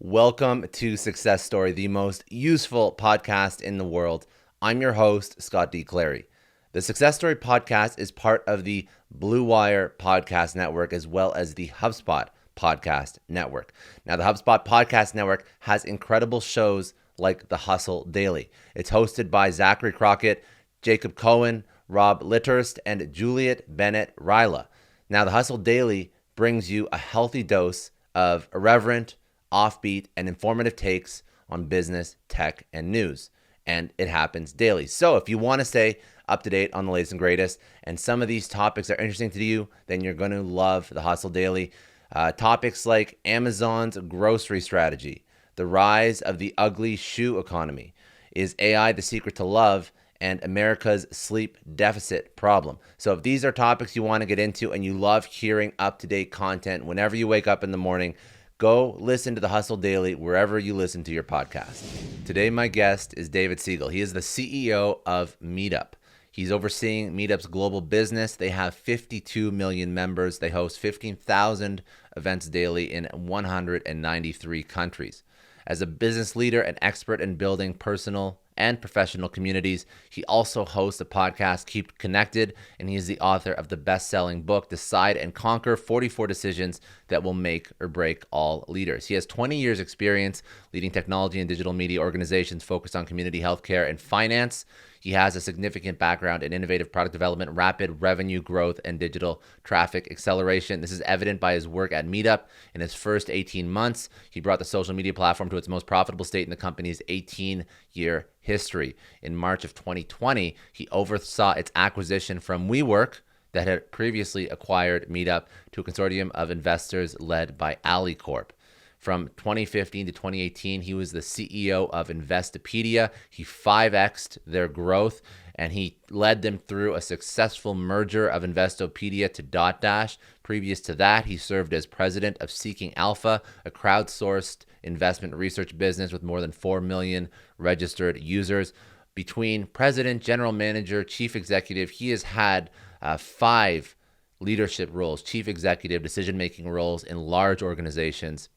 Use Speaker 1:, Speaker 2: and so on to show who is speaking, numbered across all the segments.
Speaker 1: Welcome to Success Story, the most useful podcast in the world. I'm your host, Scott D. Clary. The Success Story podcast is part of the Blue Wire podcast network as well as the HubSpot podcast network. Now, the HubSpot podcast network has incredible shows like The Hustle Daily. It's hosted by Zachary Crockett, Jacob Cohen, Rob Litterst, and Juliet Bennett Ryla. Now, The Hustle Daily brings you a healthy dose of irreverent, offbeat, and informative takes on business, tech, and news. And it happens daily. So if you want to stay up to date on the latest and greatest, and some of these topics are interesting to you, then you're going to love The Hustle Daily. Topics like Amazon's grocery strategy, the rise of the ugly shoe economy, is AI the secret to love, and America's sleep deficit problem. So if these are topics you want to get into and you love hearing up-to-date content whenever you wake up in the morning, go listen to The Hustle Daily wherever you listen to your podcast. Today, my guest is David Siegel. He is the CEO of Meetup. He's overseeing Meetup's global business. They have 52 million members. They host 15,000 events daily in 193 countries. As a business leader and expert in building personal and professional communities, he also hosts a podcast, Keep Connected, and he is the author of the best-selling book, Decide and Conquer: 44 Decisions That Will Make or Break All Leaders. He has 20 years experience leading technology and digital media organizations focused on community healthcare and finance. He has a significant background in innovative product development, rapid revenue growth, and digital traffic acceleration. This is evident by his work at Meetup. In his first 18 months, he brought the social media platform to its most profitable state in the company's 18-year history. In March of 2020, he oversaw its acquisition from WeWork that had previously acquired Meetup to a consortium of investors led by Alicorp. From 2015 to 2018, he was the CEO of Investopedia. He 5x'd their growth, and he led them through a successful merger of Investopedia to Dotdash. Previous to that, he served as president of Seeking Alpha, a crowdsourced investment research business with more than 4 million registered users. Between president, general manager, chief executive, he has had 5 leadership roles, chief executive, decision-making roles in large organizations.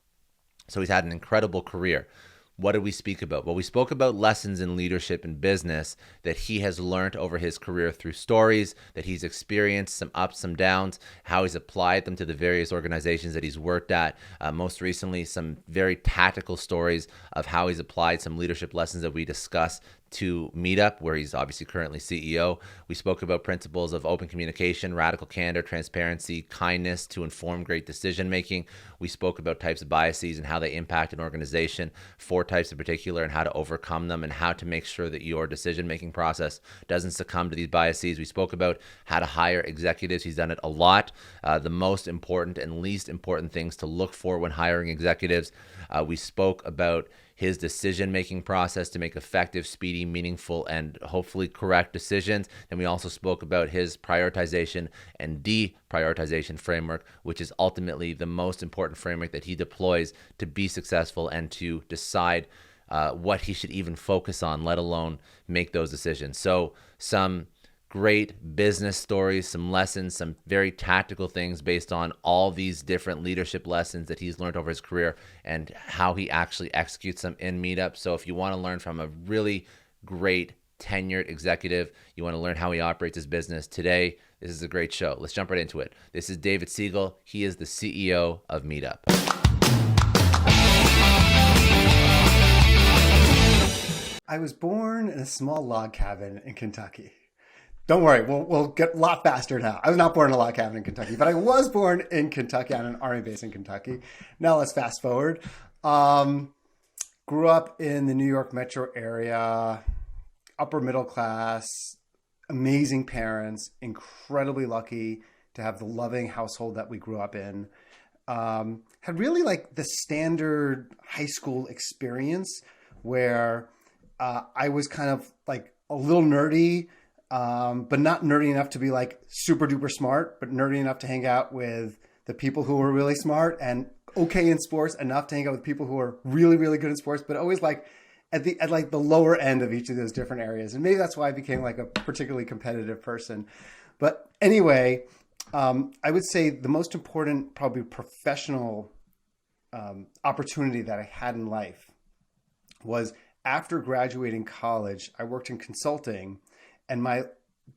Speaker 1: So he's had an incredible career. What did we speak about? Well, we spoke about lessons in leadership and business that he has learned over his career through stories, that he's experienced some ups, some downs, how he's applied them to the various organizations that he's worked at. Most recently, some very tactical stories of how he's applied some leadership lessons that we discuss to Meetup, where he's obviously currently CEO. We spoke about principles of open communication, radical candor, transparency, kindness to inform great decision-making. We spoke about types of biases and how they impact an organization, 4 types in particular, and how to overcome them and how to make sure that your decision-making process doesn't succumb to these biases. We spoke about how to hire executives. He's done it a lot. The most important and least important things to look for when hiring executives. We spoke about his decision-making process to make effective, speedy, meaningful, and hopefully correct decisions. And we also spoke about his prioritization and de-prioritization framework, which is ultimately the most important framework that he deploys to be successful and to decide what he should even focus on, let alone make those decisions. So some great business stories, some lessons, some very tactical things based on all these different leadership lessons that he's learned over his career and how he actually executes them in Meetup. So if you want to learn from a really great tenured executive, you want to learn how he operates his business today, this is a great show. Let's jump right into it. This is David Siegel. He is the CEO of Meetup.
Speaker 2: I was born in a small log cabin in Kentucky. Don't worry, we'll get a lot faster now. I was not born in a log cabin in Kentucky, but I was born in Kentucky on an army base in Kentucky. Now let's fast forward. Grew up in the New York metro area, upper middle class, amazing parents, incredibly lucky to have the loving household that we grew up in. Had really like the standard high school experience where I was kind of like a little nerdy, but not nerdy enough to be like super duper smart, but nerdy enough to hang out with the people who were really smart and okay in sports, enough to hang out with people who are really, really good in sports, but always like at like the lower end of each of those different areas. And maybe that's why I became like a particularly competitive person. But anyway, I would say the most important, probably professional opportunity that I had in life was after graduating college, I worked in consulting, and my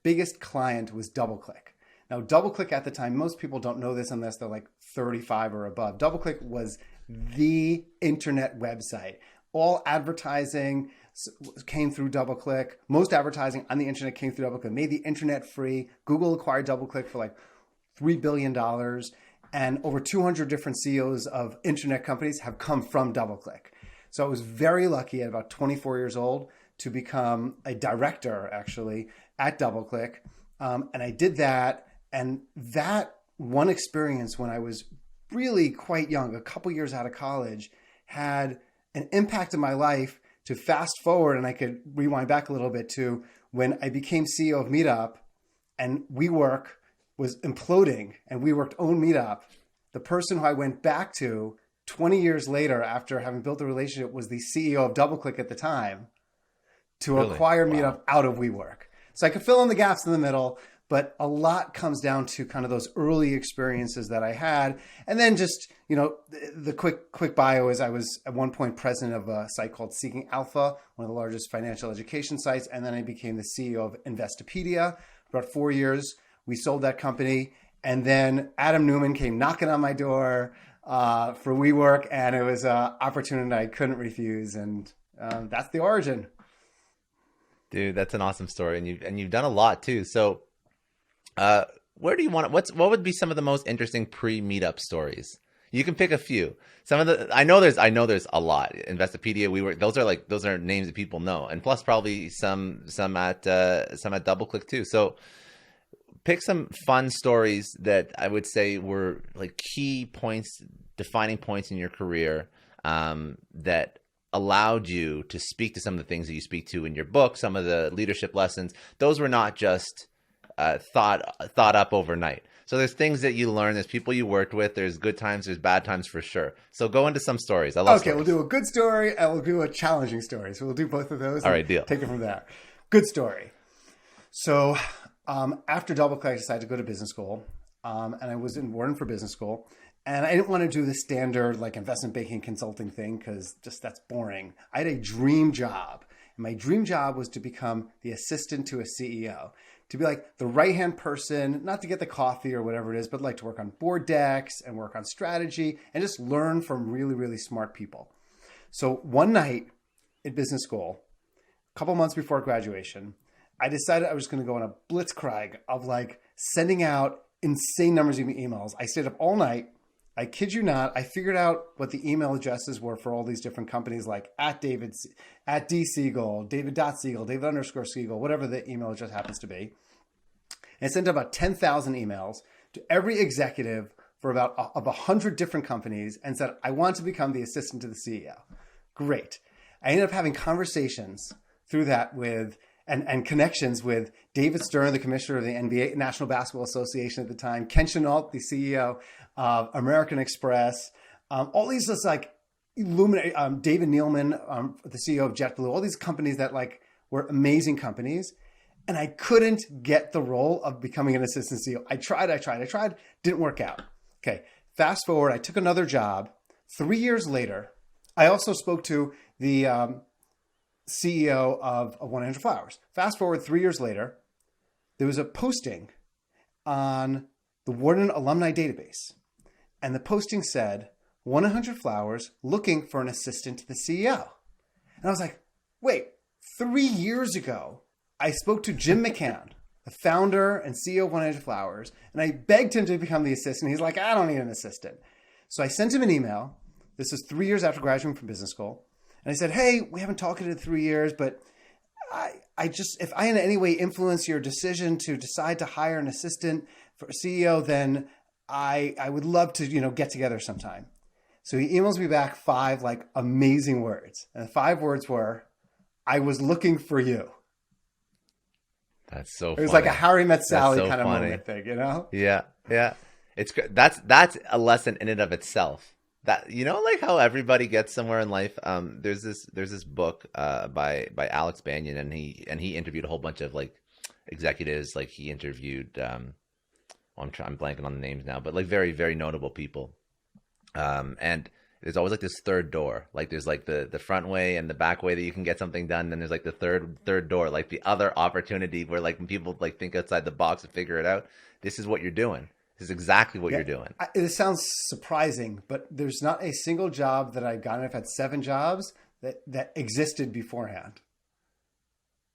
Speaker 2: biggest client was DoubleClick. Now, DoubleClick at the time, most people don't know this unless they're like 35 or above. DoubleClick was the internet website. All advertising came through DoubleClick. Most advertising on the internet came through DoubleClick. Made the internet free. Google acquired DoubleClick for like $3 billion. And over 200 different CEOs of internet companies have come from DoubleClick. So I was very lucky at about 24 years old to become a director, actually, at DoubleClick. And I did that. And that one experience when I was really quite young, a couple years out of college, had an impact in my life. To fast forward, and I could rewind back a little bit to when I became CEO of Meetup and WeWork was imploding and WeWork owned Meetup. The person who I went back to 20 years later after having built a relationship was the CEO of DoubleClick at the time to acquire Meetup out of WeWork. So I could fill in the gaps in the middle, but a lot comes down to kind of those early experiences that I had. And then just, the quick bio is I was at one point president of a site called Seeking Alpha, one of the largest financial education sites. And then I became the CEO of Investopedia. For about 4 years, we sold that company. And then Adam Newman came knocking on my door for WeWork. And it was an opportunity I couldn't refuse. And that's the origin.
Speaker 1: Dude, that's an awesome story. And you've done a lot too. So where do you want what would be some of the most interesting pre-meetup stories? You can pick a few. I know there's a lot. Investopedia, those are names that people know, and plus probably some at DoubleClick too. So pick some fun stories that I would say were like key points, defining points in your career that allowed you to speak to some of the things that you speak to in your book, some of the leadership lessons. Those were not just thought up overnight. So there's things that you learn, there's people you worked with, there's good times, there's bad times for sure. So go into some stories. I love stories.
Speaker 2: We'll do a good story and we'll do a challenging story. So we'll do both of those.
Speaker 1: All right, deal.
Speaker 2: Take it from there. Good story. So after DoubleClick, I decided to go to business school. And I was in Wharton for business school. And I didn't want to do the standard like investment banking consulting thing because just that's boring. I had a dream job. And my dream job was to become the assistant to a CEO. To be like the right-hand person, not to get the coffee or whatever it is, but like to work on board decks and work on strategy and just learn from really, really smart people. So one night at business school, a couple months before graduation, I decided I was going to go on a blitzkrieg of like sending out insane numbers of emails. I stayed up all night. I kid you not, I figured out what the email addresses were for all these different companies like at D Siegel, David.Siegel, David_Siegel, whatever the email address happens to be. And I sent about 10,000 emails to every executive for about 100 different companies and said, I want to become the assistant to the CEO. Great. I ended up having conversations through that with and connections with David Stern, the commissioner of the NBA, National Basketball Association at the time, Ken Chenault, the CEO of American Express, all these just like David Nealman, the CEO of JetBlue, all these companies that like were amazing companies. And I couldn't get the role of becoming an assistant CEO. I tried, didn't work out. Okay, fast forward, I took another job. 3 years later, I also spoke to the CEO of 100 Flowers. Fast forward 3 years later, there was a posting on the Wharton alumni database. And the posting said, 100 Flowers looking for an assistant to the CEO. And I was like, wait, 3 years ago, I spoke to Jim McCann, the founder and CEO of 100 Flowers, and I begged him to become the assistant. He's like, I don't need an assistant. So I sent him an email. This is 3 years after graduating from business school. And I said, hey, we haven't talked in 3 years, but if I in any way influence your decision to decide to hire an assistant for a CEO, then I would love to, get together sometime. So he emails me back 5 like amazing words. And the 5 words were, I was looking for you.
Speaker 1: That's so funny.
Speaker 2: It was like a Harry Met Sally
Speaker 1: so
Speaker 2: kind of
Speaker 1: funny.
Speaker 2: moment thing,
Speaker 1: Yeah. It's that's a lesson in and of itself. That like how everybody gets somewhere in life. There's this book by Alex Banyan, and he interviewed a whole bunch of like executives. Like he interviewed I'm blanking on the names now, but like very, very notable people. And there's always like this third door. Like there's like the front way and the back way that you can get something done. Then there's like the third door, like the other opportunity where like when people like think outside the box and figure it out. This is what you're doing. This is exactly what you're doing.
Speaker 2: It sounds surprising, but there's not a single job that I've gotten. I've had 7 jobs that existed beforehand.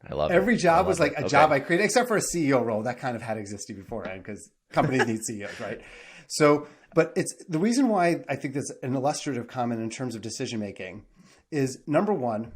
Speaker 1: I love
Speaker 2: Every job was like a
Speaker 1: Okay.
Speaker 2: job I created, except for a CEO role that kind of had existed beforehand because companies need CEOs, right? So, but it's the reason why I think that's an illustrative comment in terms of decision making is, number one,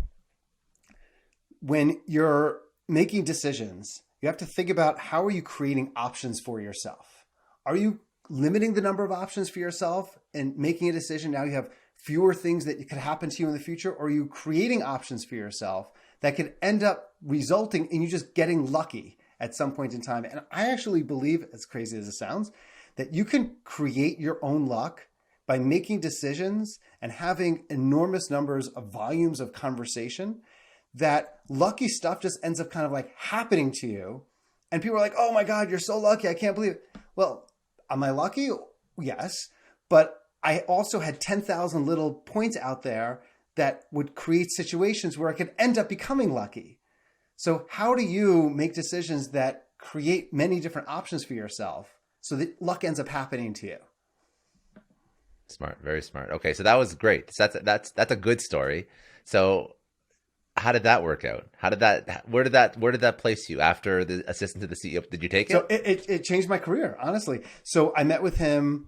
Speaker 2: when you're making decisions, you have to think about how are you creating options for yourself? Are you limiting the number of options for yourself and making a decision? Now you have fewer things that could happen to you in the future, or are you creating options for yourself that could end up resulting in you just getting lucky at some point in time? And I actually believe, as crazy as it sounds, that you can create your own luck by making decisions and having enormous numbers of volumes of conversation, that lucky stuff just ends up kind of like happening to you. And people are like, oh my God, you're so lucky. I can't believe it. Well, am I lucky? Yes. But I also had 10,000 little points out there that would create situations where I could end up becoming lucky. So how do you make decisions that create many different options for yourself so that luck ends up happening to you?
Speaker 1: Smart, very smart. Okay, so that was great. So that's a good story. So how did that work out? Where did that place you after the assistant to the CEO? Did you take it?
Speaker 2: So it changed my career, honestly. So I met with him.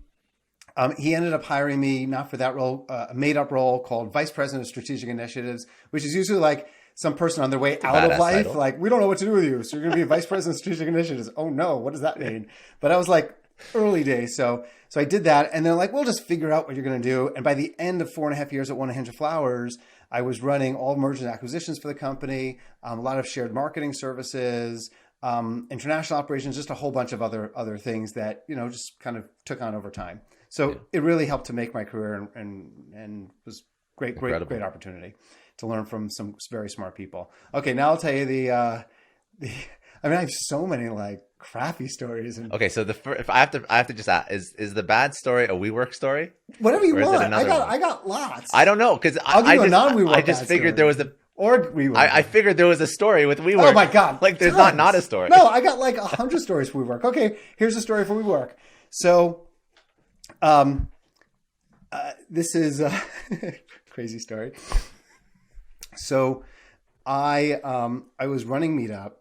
Speaker 2: He ended up hiring me, not for that role, a made-up role called Vice President of Strategic Initiatives, which is usually like some person on their way out of life. Title. Like, we don't know what to do with you, so you're going to be Vice President of Strategic Initiatives. Oh no, what does that mean? But I was like early days. So I did that. And they're like, we'll just figure out what you're going to do. And by the end of 4.5 years at 100 Flowers, I was running all mergers and acquisitions for the company, a lot of shared marketing services, international operations, just a whole bunch of other things that, just kind of took on over time. So it really helped to make my career and was great opportunity to learn from some very smart people. Okay, now I'll tell you I have so many like crappy stories. Okay,
Speaker 1: so if I have to just ask, is the bad story a WeWork story?
Speaker 2: Whatever you want. I got lots.
Speaker 1: I don't know, because I just figured there was I figured there was a story with WeWork.
Speaker 2: Oh my God!
Speaker 1: Like there's not a story.
Speaker 2: No, I got like 100 stories for WeWork. Okay, here's a story for WeWork. So. This is a crazy story. So I was running Meetup,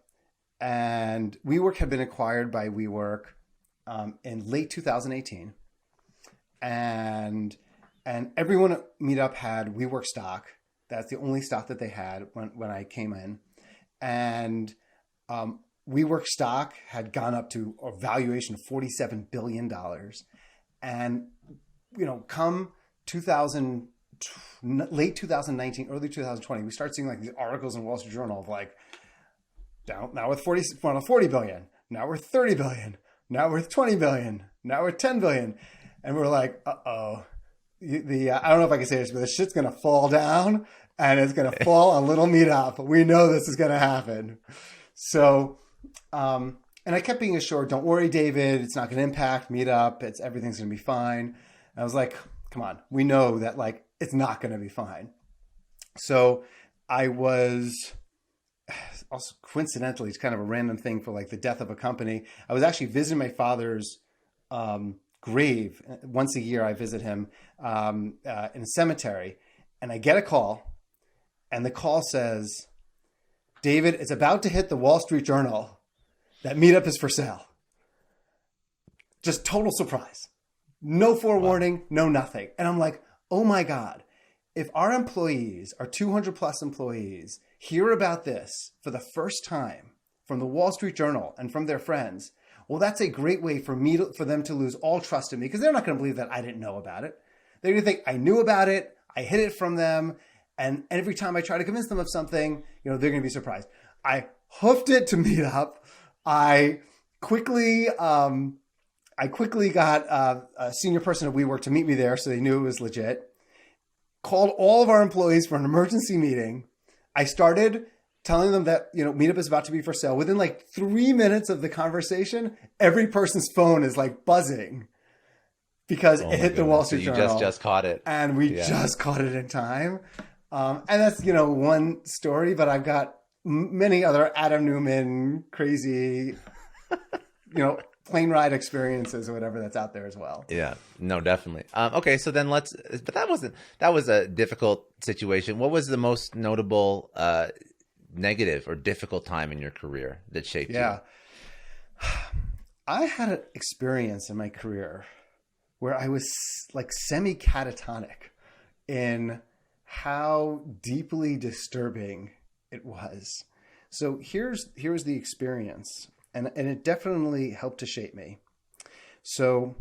Speaker 2: and WeWork had been acquired by WeWork in late 2018. And everyone at Meetup had WeWork stock. That's the only stock that they had when I came in. And WeWork stock had gone up to a valuation of $47 billion. And, come late 2019, early 2020, we start seeing like these articles in Wall Street Journal of like, now worth 40 billion, now worth 30 billion, now worth 20 billion, now worth 10 billion. And we're like, I don't know if I can say this, but the shit's going to fall down and it's going to fall on little Meetup. We know this is going to happen. So, and I kept being assured, don't worry, David, it's not going to impact Meetup. Everything's going to be fine. And I was like, come on, we know that like, it's not going to be fine. So I was also coincidentally, it's kind of a random thing for like the death of a company. I was actually visiting my father's grave. Once a year, I visit him in a cemetery, and I get a call, and the call says, David, it's about to hit the Wall Street Journal that Meetup is for sale. Just total surprise. No forewarning, no nothing. And I'm like, oh my God, if our employees, our 200 plus employees, hear about this for the first time from the Wall Street Journal and from their friends, well, that's a great way for them to lose all trust in me, because they're not going to believe that I didn't know about it. They're going to think I knew about it, I hid it from them, and every time I try to convince them of something, they're going to be surprised. I hoofed it to Meetup. I quickly got a senior person at WeWork to meet me there, so they knew it was legit. Called all of our employees for an emergency meeting. I started telling them that, Meetup is about to be for sale. Within like 3 minutes of the conversation, every person's phone is like buzzing because
Speaker 1: Oh
Speaker 2: it
Speaker 1: my
Speaker 2: hit the Wall
Speaker 1: goodness. So
Speaker 2: Street
Speaker 1: you
Speaker 2: Journal,
Speaker 1: just caught it.
Speaker 2: and we
Speaker 1: Yeah.
Speaker 2: just caught it in time. And that's, one story, but I've got many other Adam Newman crazy, plane ride experiences or whatever that's out there as well.
Speaker 1: Yeah, no, definitely. Okay, so then but that was a difficult situation. What was the most notable negative or difficult time in your career that shaped you?
Speaker 2: Yeah. I had an experience in my career where I was like semi-catatonic in how deeply disturbing it was. So here's the experience, and it definitely helped to shape me. So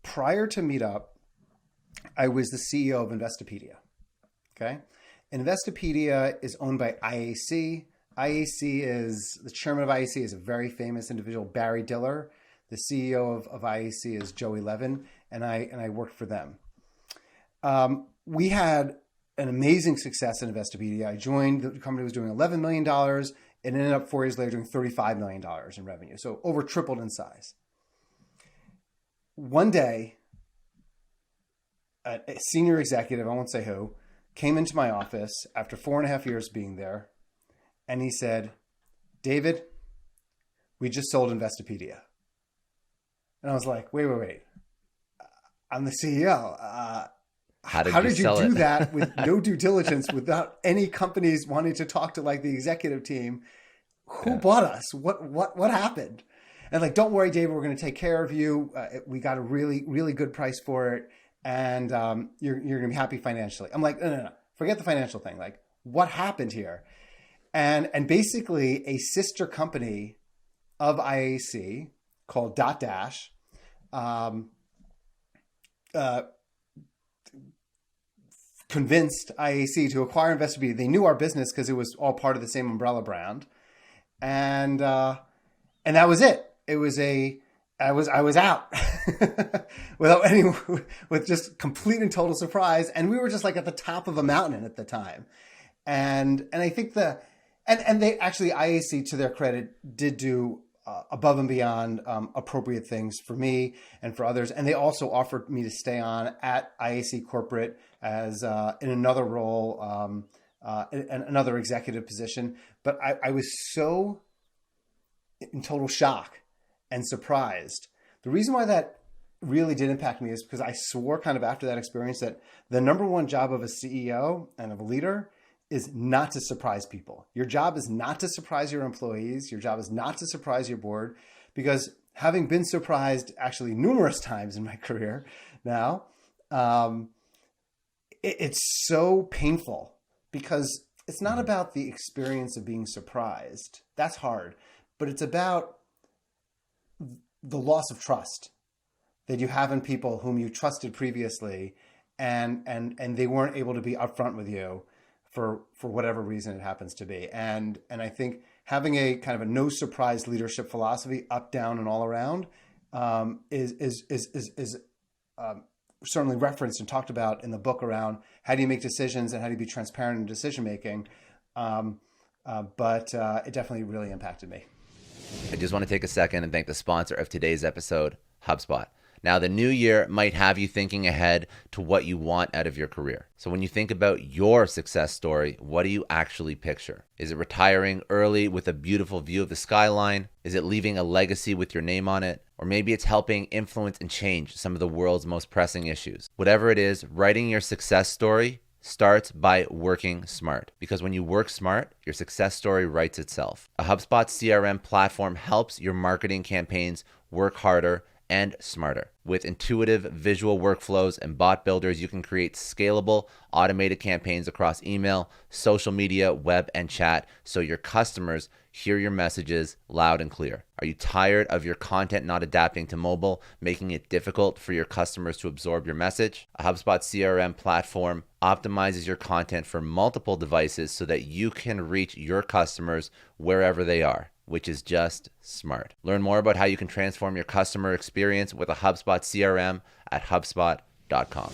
Speaker 2: prior to Meetup, I was the CEO of Investopedia. Okay. Investopedia is owned by IAC. The chairman of IAC is a very famous individual, Barry Diller. The CEO of IAC is Joey Levin, and I worked for them. We had an amazing success in Investopedia. I joined, the company was doing $11 million. It ended up 4 years later doing $35 million in revenue. So over tripled in size. One day, a senior executive, I won't say who, came into my office after 4.5 years being there, and he said, "David, we just sold Investopedia." And I was like, wait. I'm the CEO.
Speaker 1: How did
Speaker 2: How
Speaker 1: you
Speaker 2: did you
Speaker 1: sell
Speaker 2: do
Speaker 1: it?
Speaker 2: that with no due diligence, without any companies wanting to talk to like the executive team? Who
Speaker 1: Yeah.
Speaker 2: bought us? What happened? And like, don't worry, David, we're going to take care of you. We got a really, really good price for it. And you're going to be happy financially. I'm like, no. Forget the financial thing. Like, what happened here? And basically a sister company of IAC called Dot Dash convinced IAC to acquire Investopedia. They knew our business because it was all part of the same umbrella brand, and that was it. I was out with just complete and total surprise, and we were just like at the top of a mountain at the time, and I think and they actually, IAC, to their credit, did do above and beyond appropriate things for me and for others. And they also offered me to stay on at IAC corporate as in another role, in another executive position. But I was so in total shock and surprised. The reason why that really did impact me is because I swore kind of after that experience that the number one job of a CEO and of a leader is not to surprise people. Your job is not to surprise your employees. Your job is not to surprise your board, because having been surprised actually numerous times in my career now, it's so painful, because it's not about the experience of being surprised. That's hard, but it's about the loss of trust that you have in people whom you trusted previously, and they weren't able to be upfront with you for whatever reason it happens to be. And I think having a kind of a no surprise leadership philosophy, up, down, and all around, is certainly referenced and talked about in the book around how do you make decisions and how do you be transparent in decision making. But it definitely really impacted me.
Speaker 1: I just want to take a second and thank the sponsor of today's episode, HubSpot. Now, the new year might have you thinking ahead to what you want out of your career. So when you think about your success story, what do you actually picture? Is it retiring early with a beautiful view of the skyline? Is it leaving a legacy with your name on it? Or maybe it's helping influence and change some of the world's most pressing issues. Whatever it is, writing your success story starts by working smart. Because when you work smart, your success story writes itself. A HubSpot CRM platform helps your marketing campaigns work harder and smarter. With intuitive visual workflows and bot builders, you can create scalable, automated campaigns across email, social media, web, and chat, so your customers hear your messages loud and clear. Are you tired of your content not adapting to mobile, making it difficult for your customers to absorb your message? A HubSpot CRM platform optimizes your content for multiple devices so that you can reach your customers wherever they are, which is just smart. Learn more about how you can transform your customer experience with a HubSpot CRM at HubSpot.com.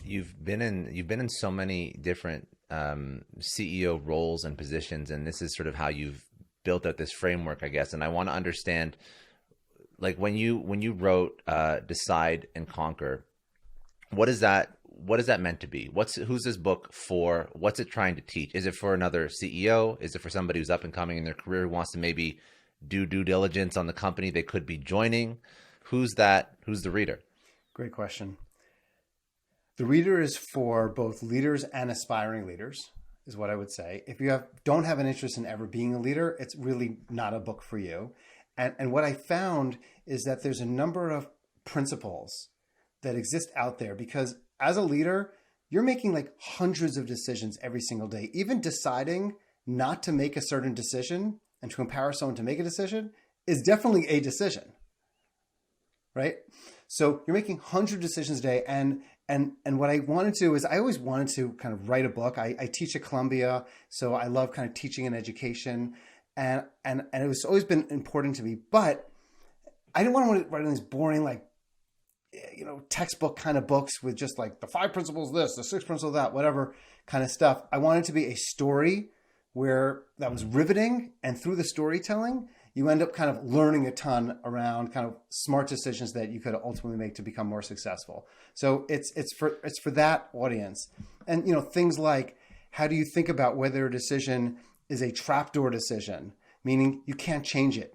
Speaker 1: You've been in so many different CEO roles and positions, and this is sort of how you've built out this framework, I guess. And I want to understand like when you wrote Decide and Conquer, what is that meant to be? Who's this book for? What's it trying to teach? Is it for another CEO? Is it for somebody who's up and coming in their career who wants to maybe do due diligence on the company they could be joining? Who's the reader?
Speaker 2: Great question. The reader is for both leaders and aspiring leaders, is what I would say. If you don't have an interest in ever being a leader, it's really not a book for you. And what I found is that there's a number of principles that exist out there, because as a leader, you're making like hundreds of decisions every single day. Even deciding not to make a certain decision and to empower someone to make a decision is definitely a decision, right? So you're making hundreds of decisions a day. And what I wanted to is I always wanted to kind of write a book. I teach at Columbia, so I love kind of teaching and education. And it was always been important to me, but I didn't want to write these boring, like, textbook kind of books with just like the 5 principles, this, the 6 principles, that, whatever kind of stuff. I wanted to be a story where that was riveting. And through the storytelling, you end up kind of learning a ton around kind of smart decisions that you could ultimately make to become more successful. So it's for that audience. And, things like, how do you think about whether a decision is a trapdoor decision, meaning you can't change it,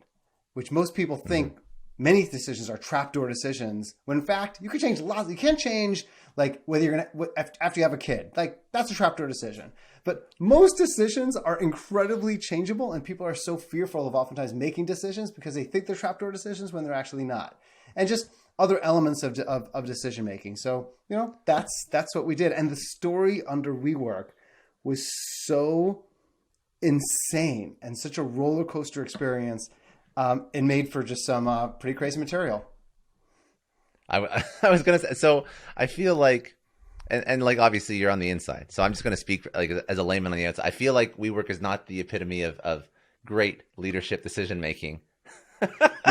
Speaker 2: which most people think many decisions are trapdoor decisions, when in fact you can change lots. You can't change like whether you're going to, after you have a kid, like that's a trapdoor decision. But most decisions are incredibly changeable, and people are so fearful of oftentimes making decisions because they think they're trapdoor decisions when they're actually not. And just other elements of decision making. So, that's what we did. And the story under WeWork was so insane and such a roller coaster experience. It made for just some pretty crazy material.
Speaker 1: I was going to say, so I feel like, and like, obviously you're on the inside, so I'm just going to speak like as a layman on the outside. I feel like WeWork is not the epitome of great leadership decision-making.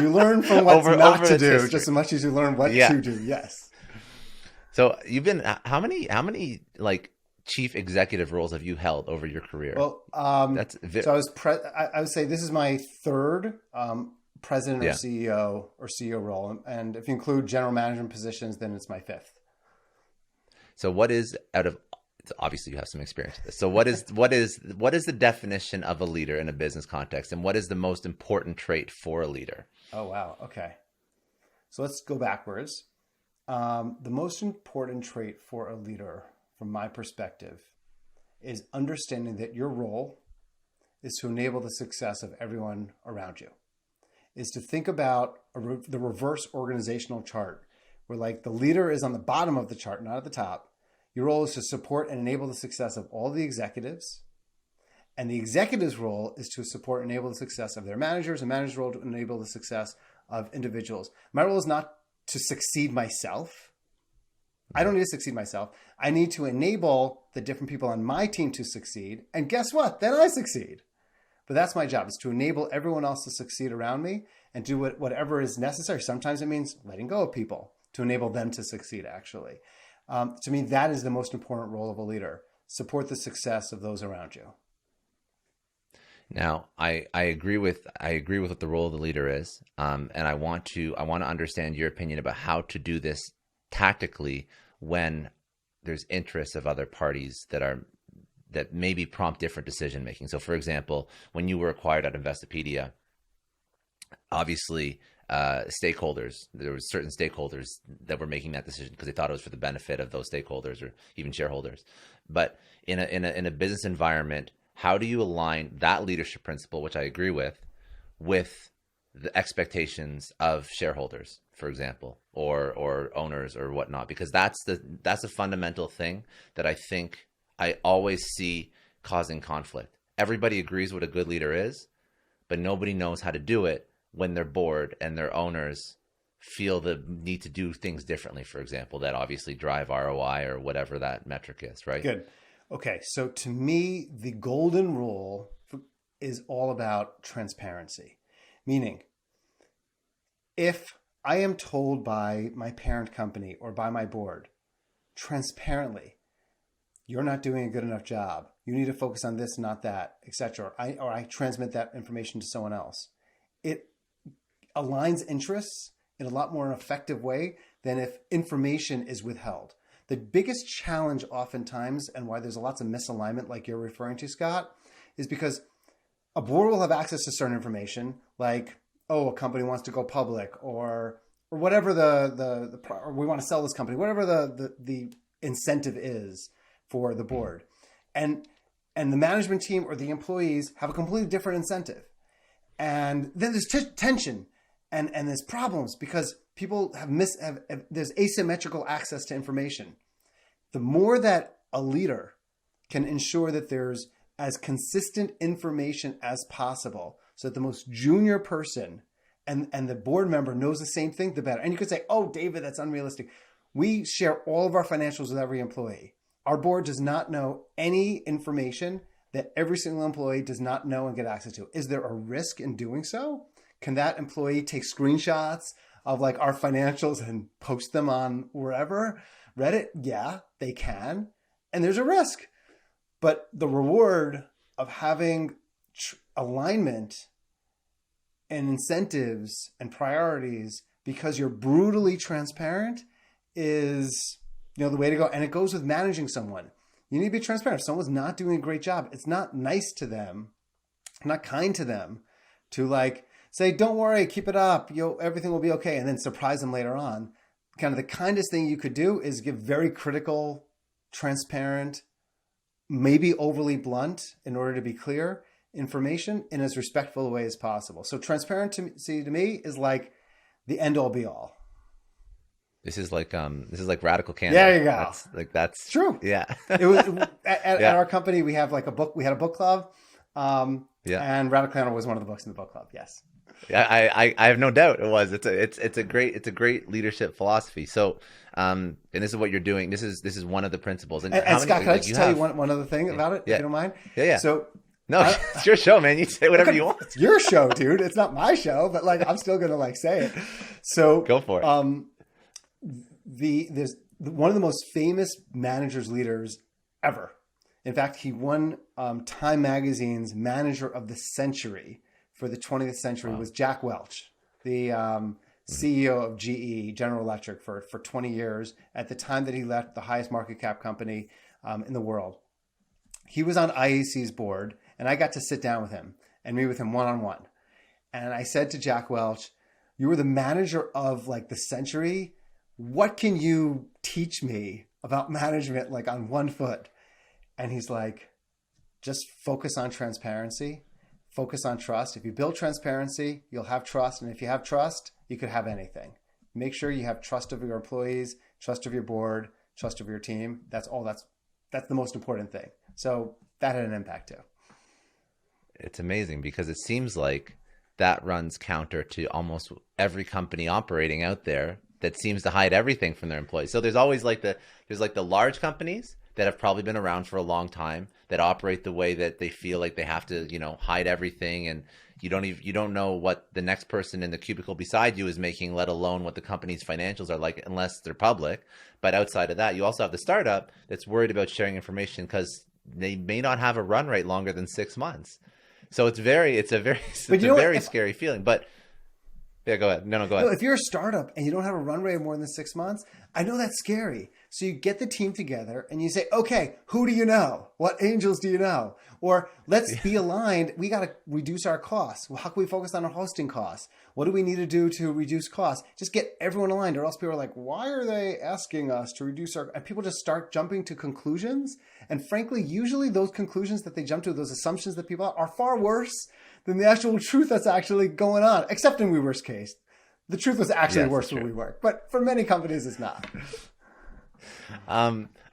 Speaker 2: You learn from what not to do history, just as much as you learn what to do. Yes.
Speaker 1: So you've been, how many like chief executive roles have you held over your career?
Speaker 2: Well, so I would say this is my third president or CEO role. And if you include general management positions, then it's my fifth.
Speaker 1: So what is, obviously you have some experience with this. So what is the definition of a leader in a business context, and what is the most important trait for a leader?
Speaker 2: Oh, wow. Okay. So let's go backwards. The most important trait for a leader, from my perspective, is understanding that your role is to enable the success of everyone around you. Is to think about the reverse organizational chart, where like the leader is on the bottom of the chart, not at the top. Your role is to support and enable the success of all the executives. And the executive's role is to support and enable the success of their managers, and manager's role to enable the success of individuals. My role is not to succeed myself. I don't need to succeed myself. I need to enable the different people on my team to succeed. And guess what? Then I succeed. But that's my job, is to enable everyone else to succeed around me and do whatever is necessary. Sometimes it means letting go of people to enable them to succeed, actually. To me, that is the most important role of a leader. Support the success of those around you.
Speaker 1: Now, I agree with what the role of the leader is, and I want to understand your opinion about how to do this tactically when there's interests of other parties that maybe prompt different decision making. So, for example, when you were acquired at Investopedia, obviously there were certain stakeholders that were making that decision because they thought it was for the benefit of those stakeholders or even shareholders. But in a business environment, how do you align that leadership principle, which I agree with the expectations of shareholders, for example, or owners or whatnot? Because that's a fundamental thing that I think I always see causing conflict. Everybody agrees what a good leader is, but nobody knows how to do it when their board and their owners feel the need to do things differently, for example, that obviously drive ROI or whatever that metric is, right?
Speaker 2: Good. Okay. So to me, the golden rule is all about transparency. Meaning, if I am told by my parent company or by my board transparently, you're not doing a good enough job, you need to focus on this, not that, etc., or I transmit that information to someone else, aligns interests in a lot more effective way than if information is withheld. The biggest challenge oftentimes, and why there's lots of misalignment like you're referring to, Scott, is because a board will have access to certain information, like, oh, a company wants to go public, or whatever or we want to sell this company, whatever the incentive is for the board. And the management team or the employees have a completely different incentive. And then there's tension and there's problems because people there's asymmetrical access to information. The more that a leader can ensure that there's as consistent information as possible so that the most junior person and the board member knows the same thing, the better. And you could say, oh, David, that's unrealistic. We share all of our financials with every employee. Our board does not know any information that every single employee does not know and get access to. Is there a risk in doing so? Can that employee take screenshots of like our financials and post them on wherever? Reddit? Yeah, they can. And there's a risk. But the reward of having alignment and incentives and priorities because you're brutally transparent is, the way to go. And it goes with managing someone. You need to be transparent. If someone's not doing a great job, it's not nice to them, not kind to them to like say, don't worry, keep it up. Everything will be okay. And then surprise them later on. Kind of the kindest thing you could do is give very critical, transparent, maybe overly blunt in order to be clear information in as respectful a way as possible. So transparency to me is like the end all be all.
Speaker 1: This is like radical candor.
Speaker 2: There you go.
Speaker 1: That's
Speaker 2: true.
Speaker 1: Yeah.
Speaker 2: It was at our company. We have like a book. We had a book club. And Radical Candor was one of the books in the book club. Yes.
Speaker 1: Yeah, I have no doubt it was. It's a great leadership philosophy. So, and this is what you're doing. This is one of the principles. And
Speaker 2: Scott, can I just tell you one other thing about it, if you don't mind?
Speaker 1: Yeah.
Speaker 2: So.
Speaker 1: No, it's your show, man. You say whatever you want.
Speaker 2: It's your show, dude. It's not my show, but like I'm still gonna like say it. So
Speaker 1: go for it.
Speaker 2: There's one of the most famous managers leaders ever. In fact, he won Time Magazine's Manager of the Century for the 20th century. Was Jack Welch, the CEO of GE, General Electric, for 20 years. At the time that he left the highest market cap company in the world, he was on IAC's board. And I got to sit down with him and meet with him one-on-one. And I said to Jack Welch, you were the manager of like the century. What can you teach me about management like on one foot? And he's like, just focus on transparency, focus on trust. If you build transparency, you'll have trust. And if you have trust, you could have anything. Make sure you have trust of your employees, trust of your board, trust of your team. That's the most important thing. So that had an impact too.
Speaker 1: It's amazing because it seems like that runs counter to almost every company operating out there that seems to hide everything from their employees. So there's always there's the large companies that have probably been around for a long time that operate the way that they feel like they have to, hide everything, and you don't know what the next person in the cubicle beside you is making, let alone what the company's financials are like, unless they're public. But outside of that, you also have the startup that's worried about sharing information because they may not have a run rate longer than 6 months. So it's a very scary feeling. But yeah, go ahead. No, go ahead.
Speaker 2: No, if you're a startup and you don't have a run rate of more than 6 months, I know that's scary. So you get the team together and you say, okay, who do you know? What angels do you know? Or let's be aligned. We got to reduce our costs. Well, how can we focus on our hosting costs? What do we need to do to reduce costs? Just get everyone aligned, or else people are like, why are they asking us to reduce our... And people just start jumping to conclusions. And frankly, usually those conclusions that they jump to, those assumptions that people have, are far worse than the actual truth that's actually going on, except in WeWork's case. The truth was actually worse for WeWork, but for many companies, it's not.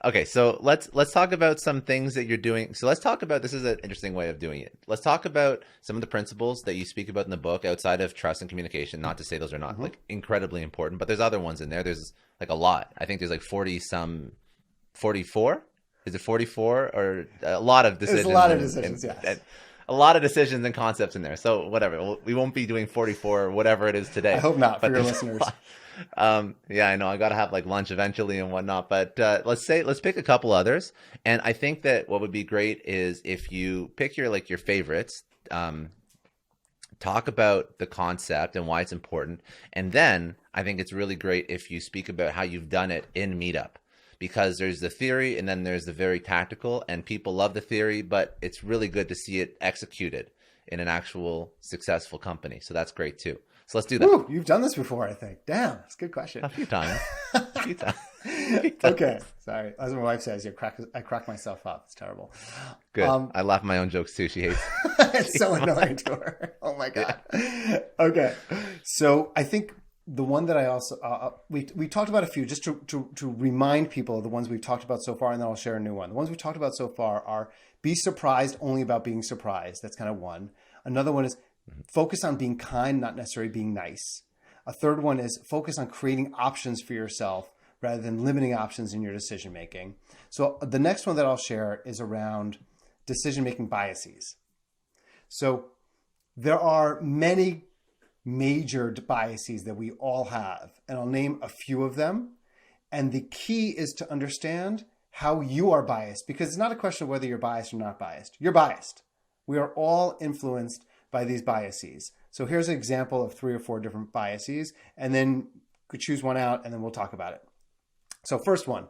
Speaker 1: Okay, so let's talk about some things that you're doing. So let's talk about, this is an interesting way of doing it. Let's talk about some of the principles that you speak about in the book outside of trust and communication. Not to say those are not like incredibly important, but there's other ones in there. There's like a lot. I think there's like 44? Is it 44 or a lot of decisions?
Speaker 2: There's a lot of decisions, yes.
Speaker 1: A lot of decisions and concepts in there. So whatever, we won't be doing 44 or whatever it is today.
Speaker 2: I hope not, for your listeners.
Speaker 1: Yeah, I know. I got to have like lunch eventually and whatnot, but let's pick a couple others. And I think that what would be great is if you pick your favorites, talk about the concept and why it's important. And then I think it's really great if you speak about how you've done it in Meetup, because there's the theory and then there's the very tactical, and people love the theory, but it's really good to see it executed in an actual successful company. So that's great too. So let's do that.
Speaker 2: Ooh, you've done this before, I think. Damn, that's a good question.
Speaker 1: A few times. A few times.
Speaker 2: Okay, sorry. As my wife says, I crack myself up. It's terrible.
Speaker 1: Good. I laugh at my own jokes too. She hates.
Speaker 2: It's so annoying to her. Oh my god. Okay, so I think the one that I also we talked about a few, just to remind people of the ones we've talked about so far, and then I'll share a new one. The ones we've talked about so far are be surprised only about being surprised. That's kind of one. Another one is focus on being kind, not necessarily being nice. A third one is focus on creating options for yourself rather than limiting options in your decision making. So the next one that I'll share is around decision making biases. So there are many major biases that we all have, and I'll name a few of them. And the key is to understand how you are biased, because it's not a question of whether you're biased or not biased. You're biased. We are all influenced by these biases. So here's an example of 3 or 4 different biases, and then you could choose one out and then we'll talk about it. So first one,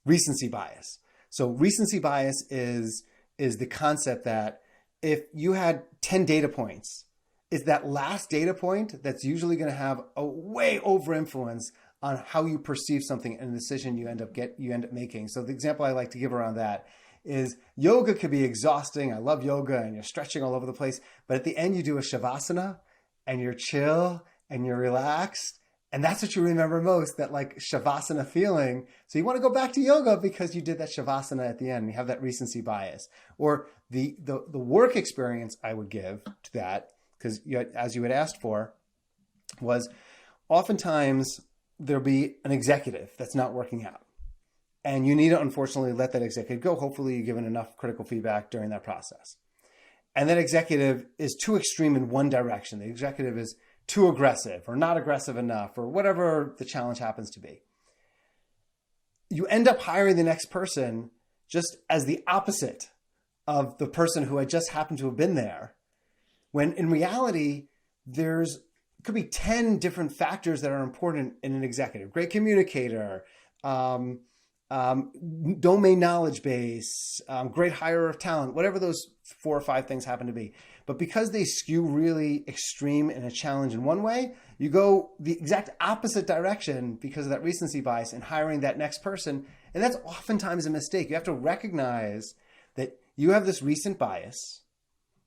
Speaker 2: recency bias. So recency bias is the concept that if you had 10 data points, it's that last data point that's usually going to have a way over influence on how you perceive something and the decision you end up making. So the example I like to give around that is yoga could be exhausting. I love yoga and you're stretching all over the place, but at the end you do a shavasana and you're chill and you're relaxed. And that's what you remember most, that like shavasana feeling. So you want to go back to yoga because you did that shavasana at the end. You have that recency bias. Or the work experience I would give to that, because as you had asked for, was oftentimes there'll be an executive that's not working out. And you need to unfortunately let that executive go. Hopefully you've given enough critical feedback during that process. And that executive is too extreme in one direction. The executive is too aggressive or not aggressive enough or whatever the challenge happens to be. You end up hiring the next person just as the opposite of the person who had just happened to have been there, when in reality, could be 10 different factors that are important in an executive. Great communicator, domain knowledge base, great hirer of talent, whatever those 4 or 5 things happen to be. But because they skew really extreme in a challenge in one way, you go the exact opposite direction because of that recency bias in hiring that next person. And that's oftentimes a mistake. You have to recognize that you have this recent bias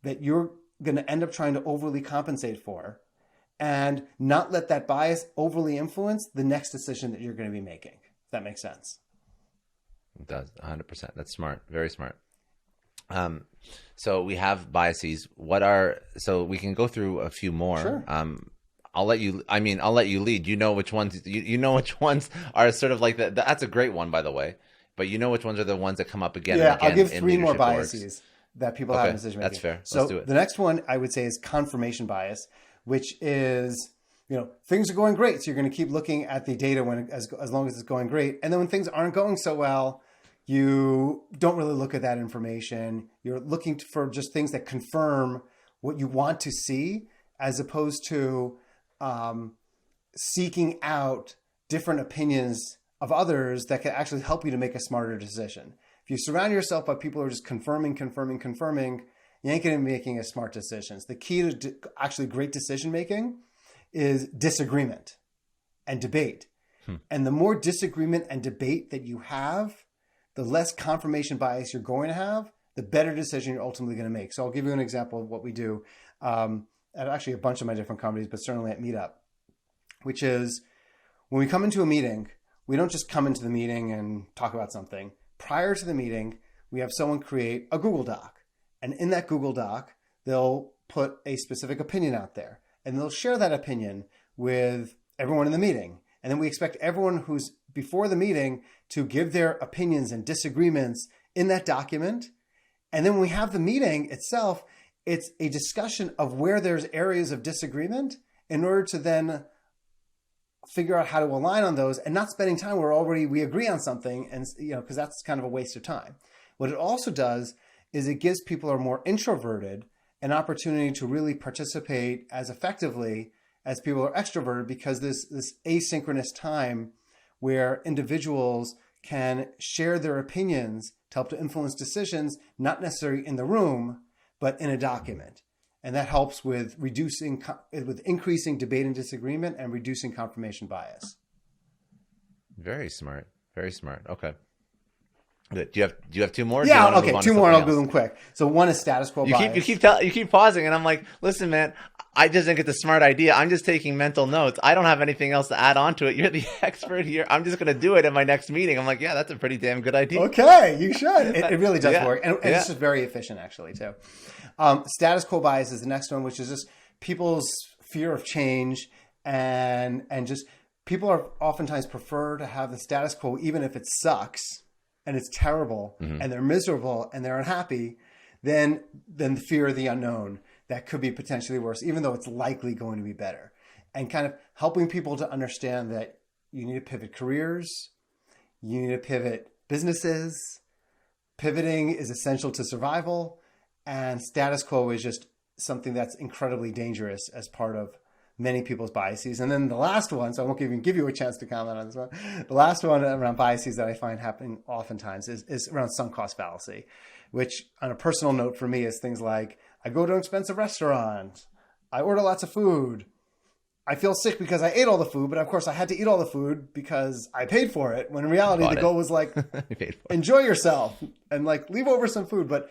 Speaker 2: that you're going to end up trying to overly compensate for, and not let that bias overly influence the next decision that you're going to be making. If that makes sense.
Speaker 1: It does, 100%. That's smart. Very smart. So we have biases. So we can go through a few more.
Speaker 2: Sure.
Speaker 1: I'll let you lead. You know which ones, you know which ones are sort of like that's a great one, by the way, but you know which ones are the ones that come up again and again.
Speaker 2: I'll give 3 more biases that people have in decision making.
Speaker 1: That's fair.
Speaker 2: So
Speaker 1: let's do it.
Speaker 2: The next one I would say is confirmation bias, which is, things are going great. So you're going to keep looking at the data as long as it's going great. And then when things aren't going so well, you don't really look at that information. You're looking for just things that confirm what you want to see, as opposed to seeking out different opinions of others that can actually help you to make a smarter decision. If you surround yourself by people who are just confirming, you ain't going to be making a smart decisions. The key to actually great decision making is disagreement and debate. And the more disagreement and debate that you have, the less confirmation bias you're going to have, the better decision you're ultimately going to make. So I'll give you an example of what we do at actually a bunch of my different companies, but certainly at Meetup, which is when we come into a meeting, we don't just come into the meeting and talk about something. Prior to the meeting, we have someone create a Google Doc. And in that Google Doc, they'll put a specific opinion out there. And they'll share that opinion with everyone in the meeting. And then we expect everyone who's before the meeting to give their opinions and disagreements in that document. And then when we have the meeting itself, it's a discussion of where there's areas of disagreement in order to then figure out how to align on those, and not spending time where we agree on something, and because that's kind of a waste of time. What it also does is it gives people who are more introverted an opportunity to really participate as effectively as people are extroverted, because this asynchronous time where individuals can share their opinions to help to influence decisions, not necessarily in the room, but in a document. And that helps with increasing debate and disagreement and reducing confirmation bias.
Speaker 1: Very smart. Very smart. Okay. Good. Do you have two more?
Speaker 2: Yeah. Okay. Two more, and I'll do them quick. So one is status quo bias.
Speaker 1: You keep pausing, and I'm like, listen, man, I just didn't get the smart idea. I'm just taking mental notes. I don't have anything else to add on to it. You're the expert here. I'm just going to do it in my next meeting. I'm like, yeah, that's a pretty damn good idea.
Speaker 2: Okay, you should. It really does work, and it's just very efficient, actually, too. Status quo bias is the next one, which is just people's fear of change, and just people are oftentimes prefer to have the status quo, even if it sucks and it's terrible, and they're miserable and they're unhappy, than the fear of the unknown that could be potentially worse, even though it's likely going to be better. And kind of helping people to understand that you need to pivot careers, you need to pivot businesses, pivoting is essential to survival, and status quo is just something that's incredibly dangerous as part of many people's biases. And then the last one, so I won't even give you a chance to comment on this one. The last one around biases that I find happening oftentimes is around sunk cost fallacy, which on a personal note for me is things like, I go to an expensive restaurant, I order lots of food, I feel sick because I ate all the food, but of course I had to eat all the food because I paid for it. When in reality, the goal was like, enjoy yourself and like leave over some food. But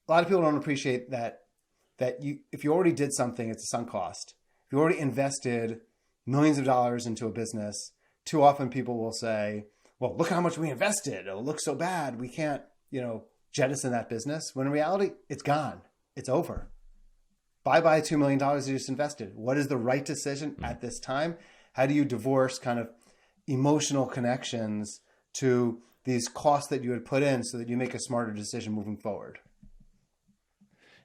Speaker 2: a lot of people don't appreciate that if you already did something, it's a sunk cost. If you already invested millions of dollars into a business, too often people will say, well, look how much we invested. It'll look so bad. We can't, jettison that business. When in reality, it's gone. It's over. Bye-bye $2 million you just invested. What is the right decision at this time? How do you divorce kind of emotional connections to these costs that you had put in so that you make a smarter decision moving forward?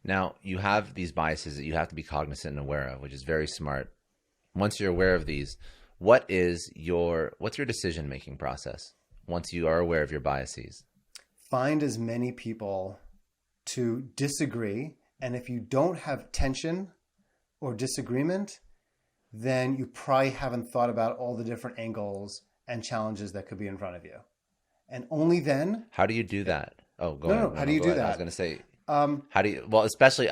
Speaker 1: Now, you have these biases that you have to be cognizant and aware of, which is very smart. Once you're aware of these, what's your decision-making process once you are aware of your biases?
Speaker 2: Find as many people to disagree. And if you don't have tension or disagreement, then you probably haven't thought about all the different angles and challenges that could be in front of you. And only then...
Speaker 1: How do you do that? Oh, go ahead.
Speaker 2: No, how do you do that?
Speaker 1: I was going to say... how do you, well, especially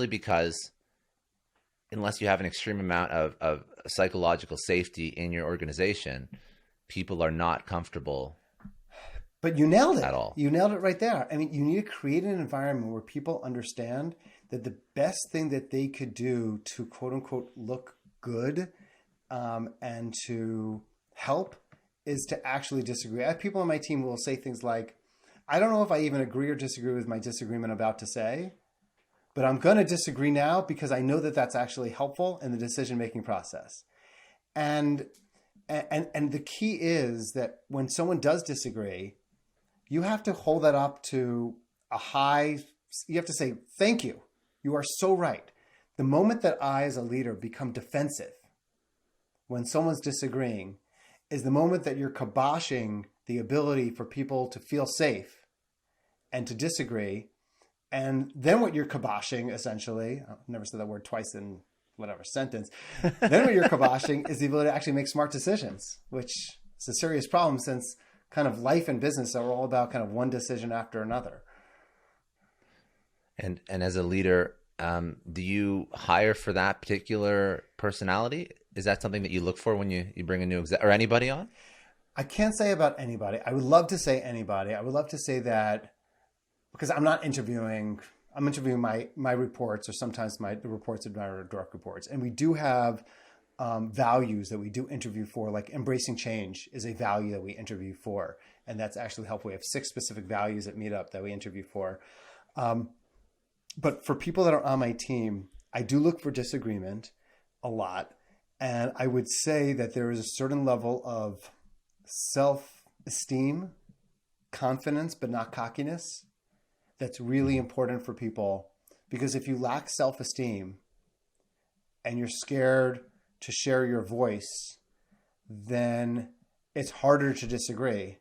Speaker 1: because unless you have an extreme amount of psychological safety in your organization, people are not comfortable.
Speaker 2: But you nailed it.
Speaker 1: At all.
Speaker 2: You nailed it right there. I mean, you need to create an environment where people understand that the best thing that they could do to quote unquote look good and to help is to actually disagree. I have people on my team who will say things like, I don't know if I even agree or disagree with my disagreement about to say, but I'm going to disagree now because I know that that's actually helpful in the decision-making process. And the key is that when someone does disagree, you have to hold that up to a high, you have to say, thank you. You are so right. The moment that I as a leader become defensive when someone's disagreeing is the moment that you're kiboshing the ability for people to feel safe and to disagree. And then what you're kiboshing, essentially, I've never said that word twice in whatever sentence, then what you're kiboshing is the ability to actually make smart decisions, which is a serious problem since kind of life and business are all about kind of one decision after another.
Speaker 1: And as a leader, do you hire for that particular personality? Is that something that you look for when you bring a new exec or anybody on?
Speaker 2: I can't say about anybody. I would love to say anybody. I would love to say that because I'm not interviewing. I'm interviewing my reports or sometimes the reports of my direct reports. And we do have values that we do interview for, like embracing change is a value that we interview for. And that's actually helpful. We have 6 specific values at Meetup that we interview for. But for people that are on my team, I do look for disagreement a lot. And I would say that there is a certain level of self-esteem, confidence, but not cockiness. That's really important for people, because if you lack self-esteem and you're scared to share your voice, then it's harder to disagree.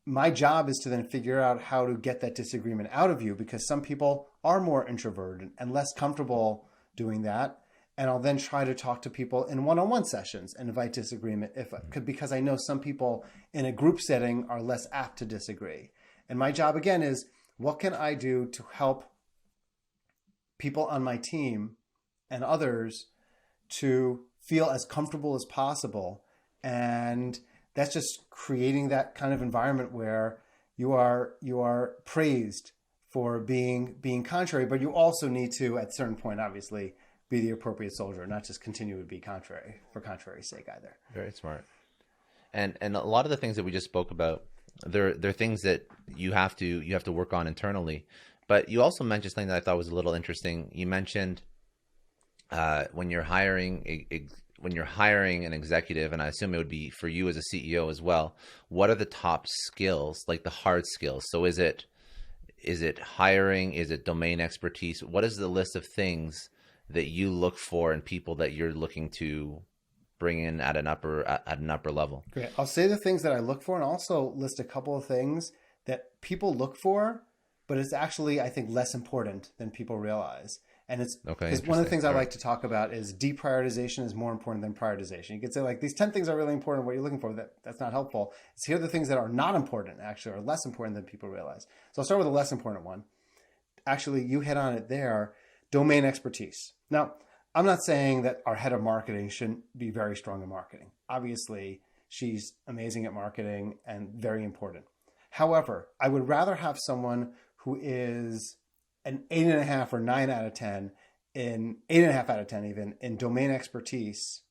Speaker 2: my job is to then figure out how to get that disagreement out of you, because some people are more introverted and less comfortable doing that. And I'll then try to talk to people in one-on-one sessions and invite disagreement because I know some people in a group setting are less apt to disagree. And my job again is, what can I do to help people on my team and others to feel as comfortable as possible? And that's just creating that kind of environment where you are praised for being contrary, but you also need to, at a certain point, obviously, be the appropriate soldier, not just continue to be contrary for contrary's sake either.
Speaker 1: Very smart. And a lot of the things that we just spoke about, they're things that you have to work on internally. But you also mentioned something that I thought was a little interesting. You mentioned when you're hiring an executive, and I assume it would be for you as a CEO as well, what are the top skills, like the hard skills? So is it hiring? Is it domain expertise? What is the list of things that you look for in people that you're looking to bring in at an upper level?
Speaker 2: Great. I'll say the things that I look for, and also list a couple of things that people look for, but it's actually, I think, less important than people realize. And it's because one of the things I like to talk about is de-prioritization is more important than prioritization. You could say, like, these 10 things are really important. What you're looking for, that's not helpful. It's here are the things that are not important, actually, are less important than people realize. So I'll start with the less important one. Actually, you hit on it there, domain expertise. Now, I'm not saying that our head of marketing shouldn't be very strong in marketing. Obviously, she's amazing at marketing and very important. However, I would rather have someone who is an 8.5 or 9 out of 10 in 8.5 out of 10 even in domain expertise,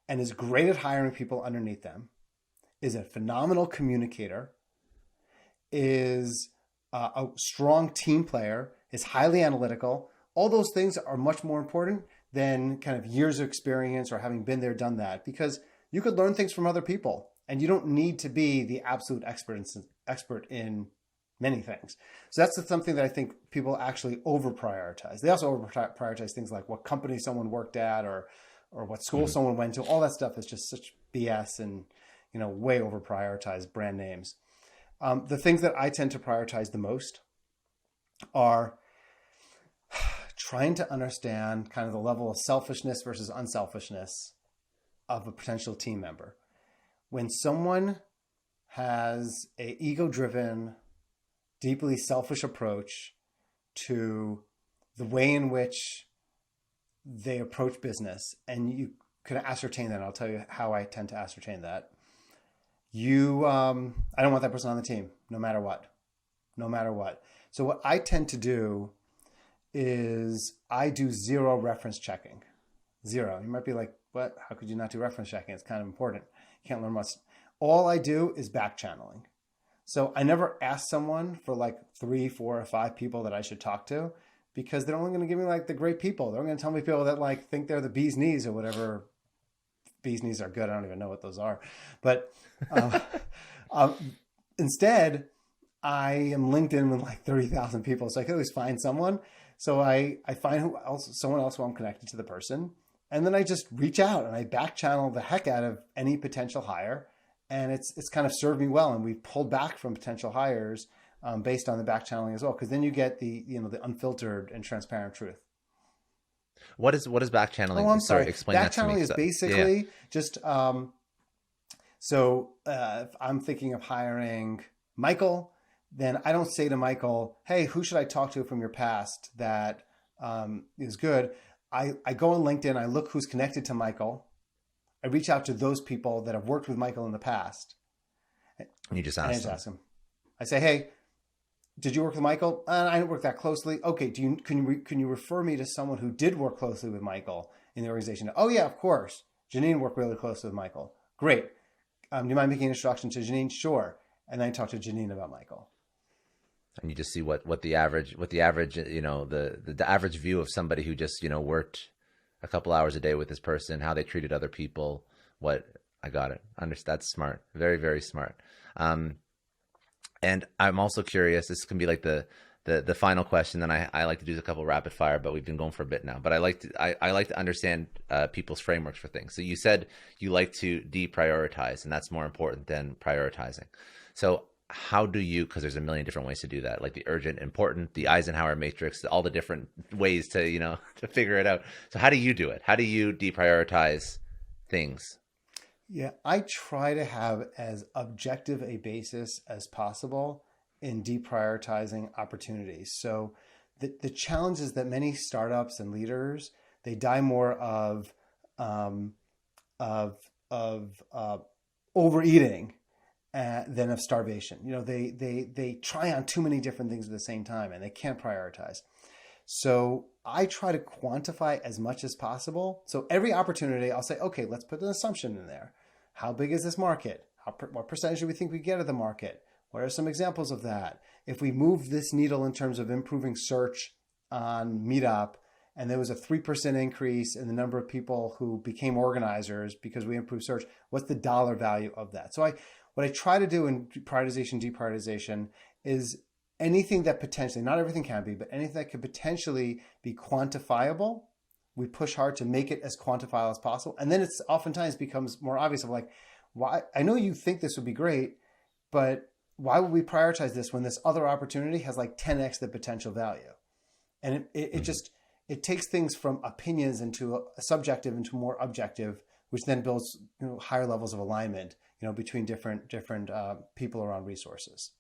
Speaker 2: and is great at hiring people underneath them, is a phenomenal communicator, is a strong team player, is highly analytical. All those things are much more important than kind of years of experience or having been there, done that, because you could learn things from other people and you don't need to be the absolute expert in many things. So that's something that I think people actually over prioritize. They also over prioritize things like what company someone worked at or what school someone went to. All that stuff is just such BS and, way over prioritize brand names. The things that I tend to prioritize the most are trying to understand kind of the level of selfishness versus unselfishness of a potential team member. When someone has an ego-driven, deeply selfish approach to the way in which they approach business, and you can ascertain that, and I'll tell you how I tend to ascertain that. I don't want that person on the team, no matter what. So what I tend to do is I do zero reference checking. Zero. You might be like, what? How could you not do reference checking? It's kind of important. You can't learn much. All I do is back channeling. So I never ask someone for like 3, 4, or 5 people that I should talk to, because they're only going to give me like the great people. They're going to tell me people that like think they're the bee's knees or whatever. Bee's knees are good. I don't even know what those are. But instead, I am LinkedIn with like 30,000 people. So I can always find someone. So I find someone else who I'm connected to the person. And then I just reach out and I back channel the heck out of any potential hire. And it's kind of served me well. And we've pulled back from potential hires based on the back channeling as well. Because then you get the unfiltered and transparent truth.
Speaker 1: What is back channeling?
Speaker 2: Oh, I'm sorry.
Speaker 1: Explain
Speaker 2: back
Speaker 1: that to me.
Speaker 2: Back channeling is basically just if I'm thinking of hiring Michael, then I don't say to Michael, hey, who should I talk to from your past that is good? I go on LinkedIn, I look who's connected to Michael. I reach out to those people that have worked with Michael in the past.
Speaker 1: And you just ask them.
Speaker 2: I say, hey, did you work with Michael? I didn't work that closely. Okay, can you refer me to someone who did work closely with Michael in the organization? Oh yeah, of course. Janine worked really closely with Michael. Great. Do you mind making an introduction to Janine? Sure. And then I talk to Janine about Michael.
Speaker 1: And you just see what the average, the average view of somebody who just, worked a couple hours a day with this person, how they treated other people. I got it. That's smart. Very, very smart. And I'm also curious, this can be like the final question. Then I like to do a couple rapid fire, but we've been going for a bit now, but I like to understand people's frameworks for things. So you said you like to deprioritize, and that's more important than prioritizing. So how do you, because there's a million different ways to do that, like the urgent, important, the Eisenhower matrix, all the different ways to, to figure it out. So how do you do it? How do you deprioritize things?
Speaker 2: Yeah, I try to have as objective a basis as possible in deprioritizing opportunities. So the challenge is that many startups and leaders, they die more um, of overeating than of starvation. They try on too many different things at the same time and they can't prioritize. So I try to quantify as much as possible. So every opportunity, I'll say, okay, let's put an assumption in there. How big is this market? What percentage do we think we get of the market? What are some examples of that? If we move this needle in terms of improving search on Meetup, and there was a 3% increase in the number of people who became organizers because we improved search, what's the dollar value of that? So what I try to do in prioritization, deprioritization is anything that potentially, not everything can be, but anything that could potentially be quantifiable, we push hard to make it as quantifiable as possible. And then it's oftentimes becomes more obvious of like, why? I know you think this would be great, but why would we prioritize this when this other opportunity has like 10x the potential value? And it takes things from opinions into a subjective into more objective, which then builds higher levels of alignment between different people around resources.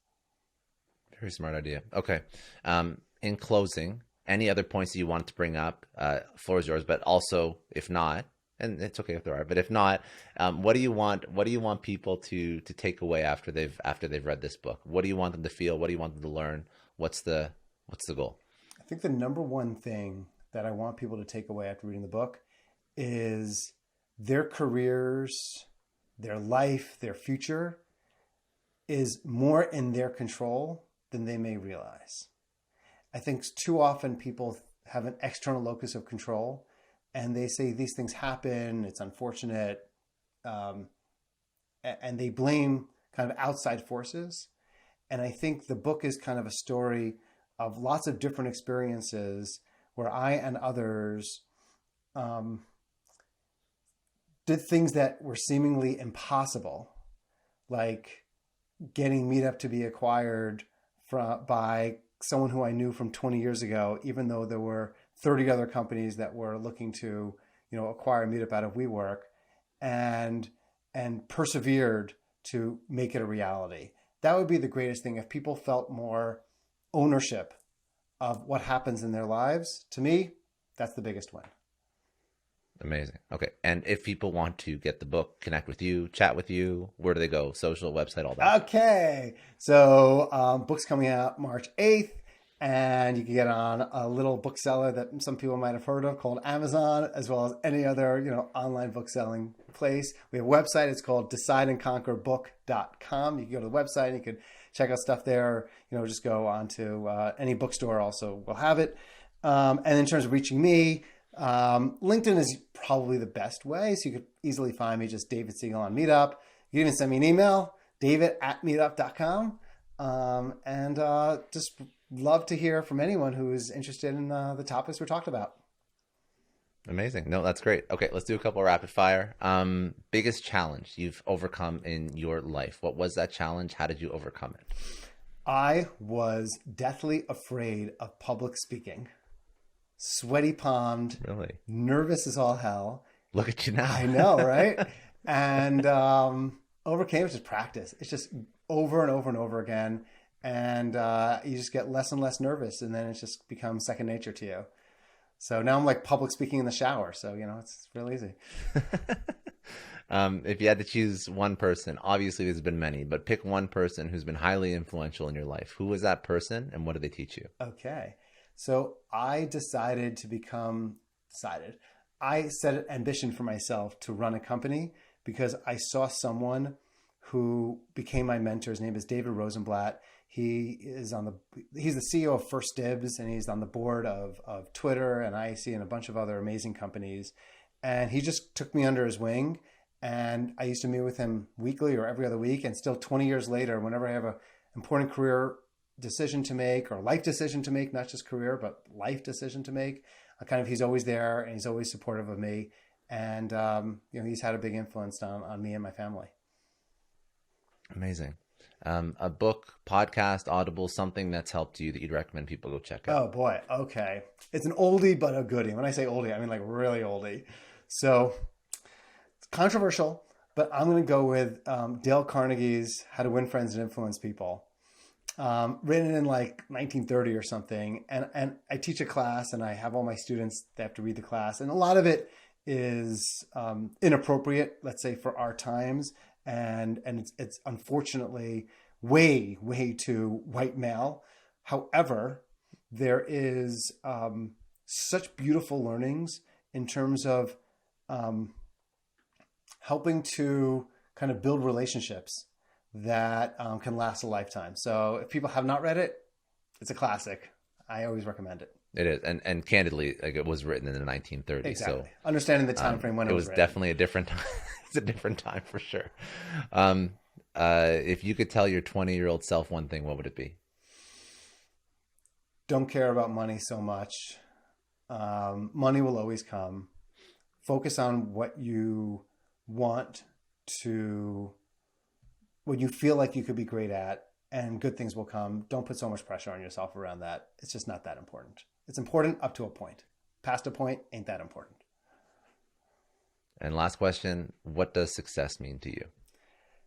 Speaker 1: Very smart idea. Okay. In closing, any other points that you want to bring up? Floor is yours. But also, if not, and it's okay if there are, but if not, what do you want people to take away after they've read this book? What do you want them to feel? What do you want them to learn? What's the goal?
Speaker 2: I think the number one thing that I want people to take away after reading the book is their careers, their life, their future is more in their control than they may realize. I think too often people have an external locus of control and they say these things happen, it's unfortunate, and they blame kind of outside forces. And I think the book is kind of a story of lots of different experiences where I and others did things that were seemingly impossible, like getting Meetup to be acquired by someone who I knew from 20 years ago, even though there were 30 other companies that were looking to, acquire Meetup out of WeWork, and persevered to make it a reality. That would be the greatest thing if people felt more ownership of what happens in their lives. To me, that's the biggest win.
Speaker 1: Amazing. Okay. And if people want to get the book, connect with you, chat with you, where do they go? Social, website, all that.
Speaker 2: Okay. So book's coming out March 8th, and you can get on a little bookseller that some people might have heard of called Amazon, as well as any other, online book selling place. We have a website. It's called decideandconquerbook.com. You can go to the website and you can check out stuff there. Just go on to any bookstore also will have it. And in terms of reaching me, LinkedIn is probably the best way. So you could easily find me, just David Siegel on Meetup. You can even send me an email, david@meetup.com. And just love to hear from anyone who is interested in the topics we're talking about.
Speaker 1: Amazing. No, that's great. Okay, let's do a couple of rapid fire. Biggest challenge you've overcome in your life. What was that challenge? How did you overcome it?
Speaker 2: I was deathly afraid of public speaking. Sweaty palmed,
Speaker 1: Really?
Speaker 2: nervous as all hell.
Speaker 1: Look at you now.
Speaker 2: I know, right? And overcame it, just practice. It's just over and over and over again. And you just get less and less nervous, and then it just becomes second nature to you. So now I'm like public speaking in the shower. So, it's real easy.
Speaker 1: If you had to choose one person, obviously there's been many, but pick one person who's been highly influential in your life. Who was that person and what did they teach you?
Speaker 2: Okay. So I I set an ambition for myself to run a company because I saw someone who became my mentor. His name is David Rosenblatt. He's the CEO of First Dibs, and he's on the board of Twitter and IAC and a bunch of other amazing companies. And he just took me under his wing. And I used to meet with him weekly or every other week. And still 20 years later, whenever I have an important career decision to make or life decision to make, not just career, but life decision to make, he's always there and he's always supportive of me. And, he's had a big influence on me and my family.
Speaker 1: Amazing. A book, podcast, Audible, something that's helped you that you'd recommend people go check out.
Speaker 2: Oh boy. Okay. It's an oldie, but a goodie. When I say oldie, I mean like really oldie. So it's controversial, but I'm going to go with Dale Carnegie's How to Win Friends and Influence People. Written in like 1930 or something. And I teach a class and I have all my students, they have to read the class. And a lot of it is inappropriate, let's say, for our times. And it's unfortunately way, way too white male. However, there is such beautiful learnings in terms of helping to kind of build relationships that can last a lifetime. So if people have not read it, it's a classic. I always recommend it.
Speaker 1: It is, and candidly, like, it was written in the 1930s.
Speaker 2: Exactly.
Speaker 1: So
Speaker 2: Understanding the time frame when it was written.
Speaker 1: Definitely a different time. It's a different time for sure. If you could tell your 20-year-old self one thing, what would it be?
Speaker 2: Don't care about money so much. Money will always come. Focus on what you want to, what you feel like you could be great at, and good things will come. Don't put so much pressure on yourself around that. It's just not that important. It's important up to a point. Past a point, ain't that important.
Speaker 1: And last question, what does success mean to you?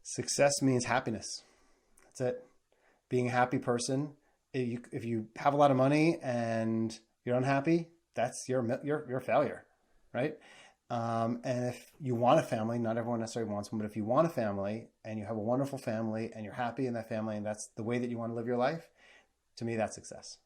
Speaker 2: Success means happiness. That's it. Being a happy person. If you have a lot of money and you're unhappy, that's your failure, right? And if you want a family, not everyone necessarily wants one, but if you want a family and you have a wonderful family and you're happy in that family and that's the way that you want to live your life, to me, that's success.